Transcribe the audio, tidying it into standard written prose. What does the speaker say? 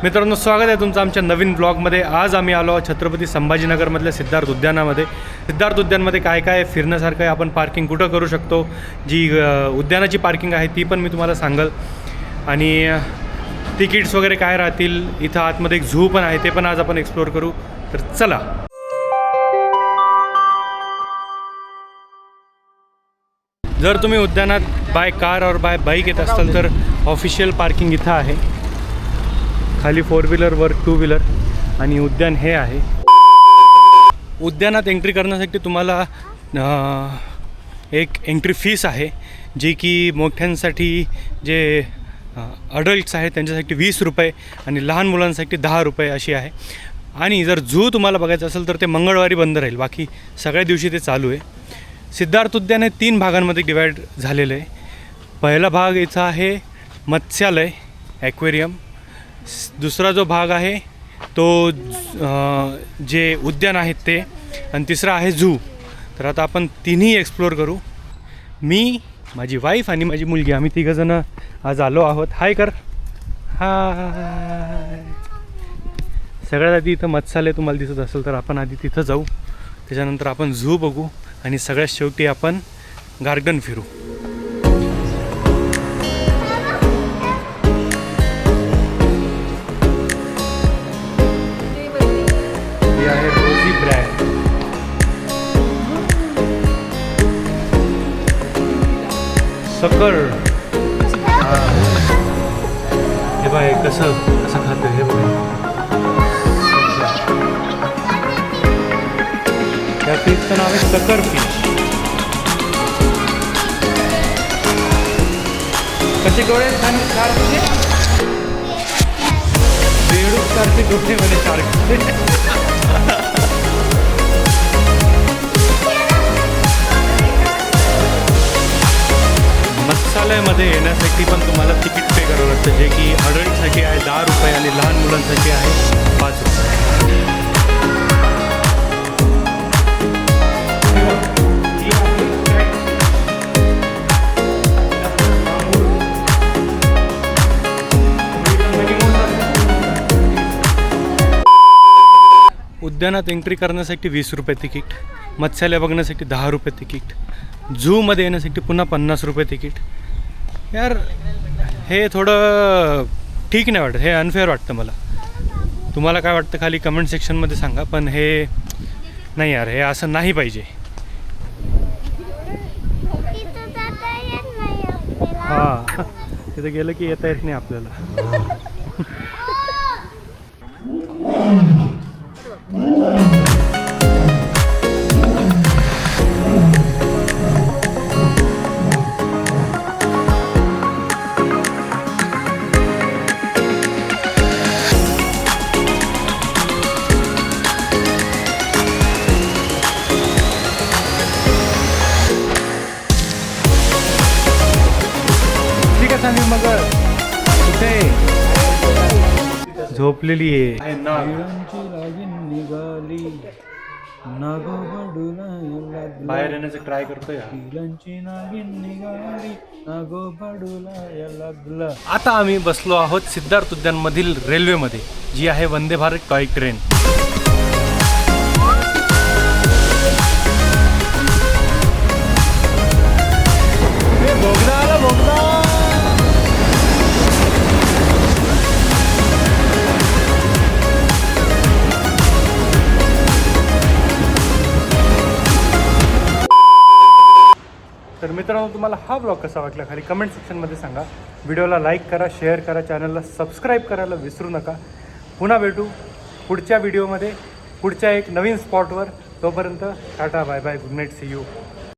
मित्रांनो, स्वागत आहे तुमचं आमच्या नवीन ब्लॉगमध्ये। आज आम्ही आलो छत्रपती संभाजीनगरमधल्या सिद्धार्थ उद्यानामध्ये। सिद्धार्थ उद्यानमध्ये काय काय फिरण्यासारखं आहे, आपण पार्किंग कुठं करू शकतो, जी उद्यानाची पार्किंग आहे ती पण मी तुम्हाला सांगेल, आणि तिकीट्स वगैरे काय राहतील। इथं आतमध्ये एक झू पण आहे, ते पण आज आपण एक्सप्लोर करू। तर चला। जर तुम्ही उद्यानात बाय कार और बाय बाईक येत असाल तर ऑफिशियल पार्किंग इथं आहे। खाली 4 व्हीलर वर 2 व्हीलर आणि उद्यान हे आहे। उद्यानात एंट्री करण्यासाठी तुम्हाला एक एंट्री फीस आहे, जी की मोठ्यांसाठी जे अडल्ट्स आहेत त्यांच्यासाठी 20 रुपये आणि लहान मुलांसाठी 10 रुपये अशी आहे। आणि जर झू तुम्हाला बघायचं असेल तर ते मंगळवारी बंद राहील, बाकी सगळ्या दिवशी ते चालू आहे। सिद्धार्थ उद्यान हे 3 भागांमध्ये डिवाईड झालेलं आहे। पहिला भाग इथं आहे मत्स्यालय ॲक्वेरियम, दुसरा जो भाग आहे तो जे उद्यान आहेत ते, आणि तिसरा आहे झू। तर आता आपण तिन्ही एक्सप्लोर करू। मी, माझी वाईफ आणि माझी मुलगी, आम्ही तिघंजणं आज आलो आहोत। हाय कर, हाय। सगळ्यात आधी इथं मत्स्यालय तुम्हाला दिसत असेल तर आपण आधी तिथं जाऊ, त्याच्यानंतर आपण झू बघू आणि सगळ्यात शेवटी आपण गार्डन फिरू। हे आहे रोझी ब्रँड। सकर, हे बघा कसं कसं खातं, हे बघा। त्या फिशचं नाव आहे सकर फिश। कसे डोळे छान, 4 तुझे बेडूक सारखे डोळे मध्ये 4। मत्स्यालयामध्ये येण्यासाठी पण तुम्हाला तिकीट पे करावं लागतं, जे की अडल्टसाठी आहे 10 रुपये आणि लहान मुलांसाठी आहे 5 रुपये। उद्यानात एंट्री करण्यासाठी 20 रुपये तिकीट, मत्स्यालय बघण्यासाठी 10 रुपये तिकीट, झूमध्ये येण्यासाठी पुन्हा 50 रुपये तिकीट। यार हे थोडं ठीक नाही वाटत, हे अनफेअर वाटतं मला। तुम्हाला काय वाटतं खाली कमेंट सेक्शनमध्ये सांगा, पण हे नाही यार, हे असं नाही पाहिजे। हां, तिथं गेलं की येता येत नाही आपल्याला। मग कुठे झोपलेली आहे, बाहेर येण्याचं ट्राय करतोय। आता आम्ही बसलो आहोत सिद्धार्थ उद्यान मधील रेल्वेमध्ये, जी आहे वंदे भारत टॉय ट्रेन। तर मित्रांनो, तुम्हाला हा ब्लॉग कसा वाटला खाली कमेंट सेक्शनमध्ये सांगा। व्हिडिओला लाईक करा, शेअर करा, चॅनलला सबस्क्राईब करायला विसरू नका। पुन्हा भेटू पुढच्या व्हिडिओमध्ये, पुढच्या एक नवीन स्पॉटवर। तोपर्यंत tata, bye bye, good night, see you.